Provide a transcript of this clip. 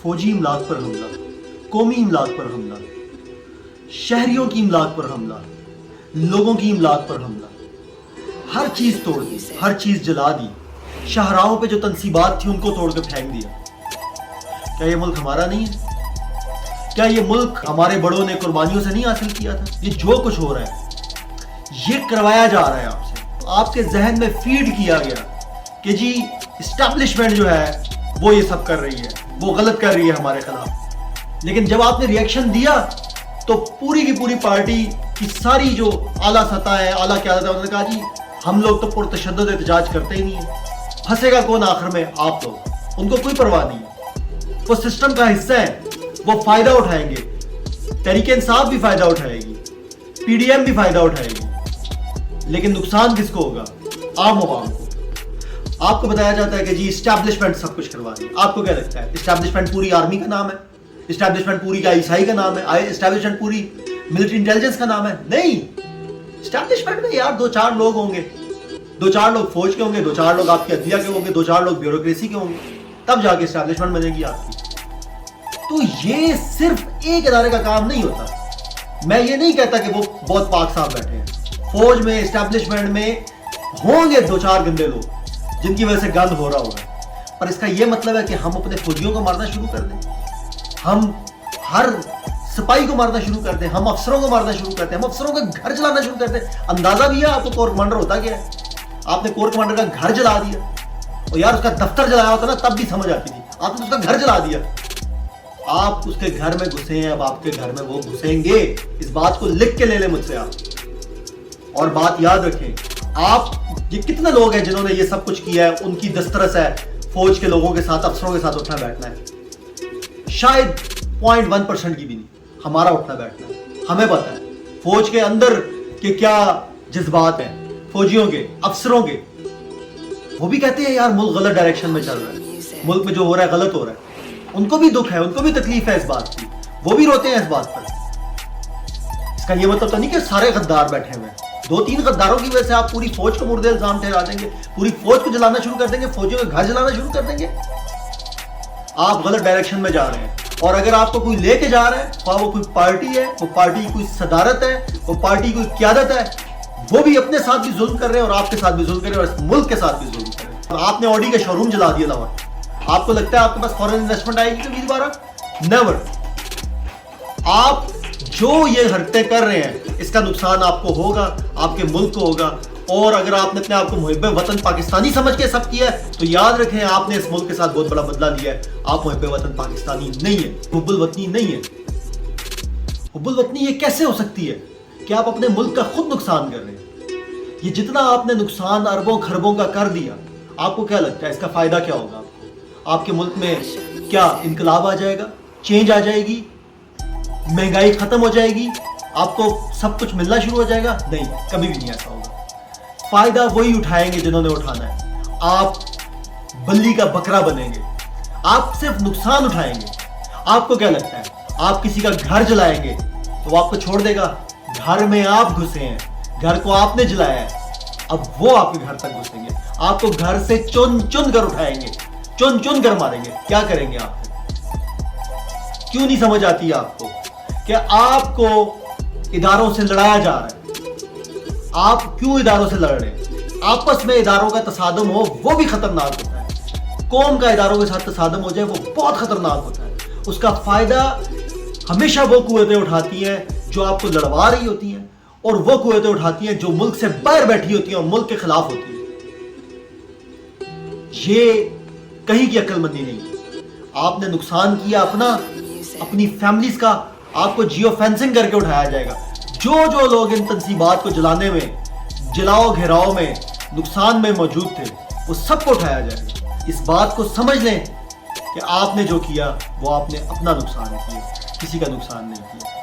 फौजी इमलाक पर हमला, कौमी इमलाक पर हमला, शहरियों की इमलाक पर हमला, लोगों की इमलाक पर हमला, हर चीज़ तोड़ दी, हर चीज़ जला दी, शाहराहों पे जो तनसीबात थी उनको तोड़ के फेंक दिया। क्या ये मुल्क हमारा नहीं है? क्या ये मुल्क हमारे बड़ों ने कुर्बानियों से नहीं हासिल किया था? ये जो कुछ हो रहा है ये करवाया जा रहा है आपसे, आपके जहन में फीड किया गया कि जी इस्टेब्लिशमेंट जो है वो ये सब कर रही है, वो गलत कर रही है हमारे खिलाफ। लेकिन जब आपने रिएक्शन दिया तो पूरी की पूरी पार्टी की सारी जो आला सतह है, आला क़यादत है, उन्होंने कहा जी हम लोग तो पुरतशद्दुद एहतजाज करते ही नहीं है। फंसेगा कौन आखिर में? आप लोग। उनको कोई परवाह नहीं है, वो सिस्टम का हिस्सा है, वो फायदा उठाएंगे, तहरीक इंसाफ भी फायदा उठाएगी, पीडीएम भी फायदा उठाएगी, लेकिन नुकसान किसको होगा? आम आवाम को। आपको बताया जाता है कि जी इस्टेब्लिशमेंट सब कुछ करवा रही है। आपको क्या लगता है इस्टेब्लिशमेंट पूरी आर्मी का नाम है? इस्टेब्लिशमेंट पूरी का ईसाई का नाम है? इस्टेब्लिशमेंट पूरी मिलिट्री इंटेलिजेंस का नाम है? नहीं। इस्टेब्लिशमेंट में यार 2-4 लोग होंगे, 2-4 लोग फौज के होंगे, 2-4 लोग आपके अदलिया के होंगे, 2-4 लोग ब्यूरोक्रेसी के होंगे, तब जाके इस्टेब्लिशमेंट बनेगी आपकी। तो ये सिर्फ एक इदारे का काम नहीं होता। मैं ये नहीं कहता कि वो बहुत पाक साहब बैठे हैं। फौज में, इस्टेब्लिशमेंट में होंगे 2-4 गंदे लोग जिनकी वजह से गंद हो रहा होगा, पर इसका ये मतलब है कि हम अपने फौजियों को मारना शुरू कर दें, हम हर सिपाही को मारना शुरू कर दें, हम अफसरों को मारना शुरू करते हैं, हम अफसरों का घर जलाना शुरू करते हैं। अंदाजा भी है आपको कोर कमांडर होता क्या है? आपने कोर कमांडर का घर जला दिया, और यार उसका दफ्तर जलाया होता ना तब भी समझ आती थी, आपने उसका घर जला दिया। आप उसके घर में घुसे हैं, अब आपके घर में वो घुसेंगे, इस बात को लिख के ले लें मुझसे आप। और बात याद रखें, आप ये कितने लोग हैं जिन्होंने ये सब कुछ किया है, उनकी दस्तरस है फौज के लोगों के साथ, अफसरों के साथ उठना बैठना है। शायद 0.1% की भी नहीं हमारा उठना बैठना है। हमें पता है फौज के अंदर के क्या जज्बात हैं, फौजियों के, अफसरों के। वो भी कहते हैं यार मुल्क गलत डायरेक्शन में चल रहा है, मुल्क में जो हो रहा है गलत हो रहा है। उनको भी दुख है, उनको भी तकलीफ है इस बात की, वो भी रोते हैं इस बात पर। इसका ये मतलब तो नहीं कि सारे गद्दार बैठे हुए हैं। 2-3 गद्दारों की वजह से आप पूरी फौज को मुर्दे इल्जाम ठहरा देंगे, पूरी फौज को जलाना शुरू कर देंगे, फौजियों के घर जलाना शुरू कर देंगे। आप गलत डायरेक्शन में जा रहे हैं। और अगर आपको कोई लेके जा रहा है, वो कोई पार्टी है, वो पार्टी की कोई सदारत है, वो पार्टी की कोई क़यादत है, वो भी अपने साथ भी जुल्म कर रहे हैं और आपके साथ भी जुल्म कर रहे हैं और इस मुल्क के साथ भी जुल्म कर रहे हैं। आपने ऑडी का शोरूम जला दिया लाहौर, आपको लगता है आपके पास फॉरेन इन्वेस्टमेंट आएगी कभी दोबारा? नेवर। आप जो ये हरकतें कर रहे हैं इसका नुकसान आपको होगा, आपके मुल्क को होगा। और अगर आपने अपने आप को मुहिब्बे वतन पाकिस्तानी समझ के सब किया है तो याद रखें आपने इस मुल्क के साथ बहुत बड़ा बदला लिया है। आप मुहिब्बे वतन पाकिस्तानी नहीं है, हुब्बुल वतनी नहीं है। हुब्बुल वतनी ये कैसे हो सकती है कि आप अपने मुल्क का खुद नुकसान कर रहे हैं? ये जितना आपने नुकसान अरबों खरबों का कर दिया, आपको क्या लगता है इसका फायदा क्या होगा आपको? आपके मुल्क में क्या इनकलाब आ जाएगा, चेंज आ जाएगी, महंगाई खत्म हो जाएगी, आपको सब कुछ मिलना शुरू हो जाएगा? नहीं, कभी भी नहीं ऐसा होगा। फायदा वही उठाएंगे जिन्होंने उठाना है। आप बल्ली का बकरा बनेंगे, आप सिर्फ नुकसान उठाएंगे। आपको क्या लगता है आप किसी का घर जलाएंगे तो वो आपको छोड़ देगा? घर में आप घुसे हैं, घर को आपने जलाया है, अब वो आपके घर तक घुसेंगे, आपको घर से चुन चुन कर उठाएंगे, चुन चुन कर मारेंगे। क्या करेंगे आप? क्यों नहीं समझ आती आपको कि आपको इदारों से लड़ाया जा रहा है? आप क्यों इदारों से लड़ रहे हैं? आपस में इदारों का तसादम हो वो भी खतरनाक होता है। कौम का इदारों के साथ तसादम हो जाए वो बहुत खतरनाक होता है। उसका फायदा हमेशा वो कुव्वतें उठाती हैं जो आपको लड़वा रही होती हैं, और वो कुव्वतें उठाती हैं जो मुल्क से बाहर बैठी होती हैं और मुल्क के खिलाफ होती हैं। ये कहीं की अक्लमंदी नहीं है। आपने नुकसान किया अपना, अपनी फैमिलीज का, आपको जियो फेंसिंग करके उठाया जाएगा। जो लोग इन तंसीबात को जलाने में, जलाओ घेराव में, नुकसान में मौजूद थे, वो सबको उठाया जाएगा। इस बात को समझ लें कि आपने जो किया वो आपने अपना नुकसान किया, किसी का नुकसान नहीं किया।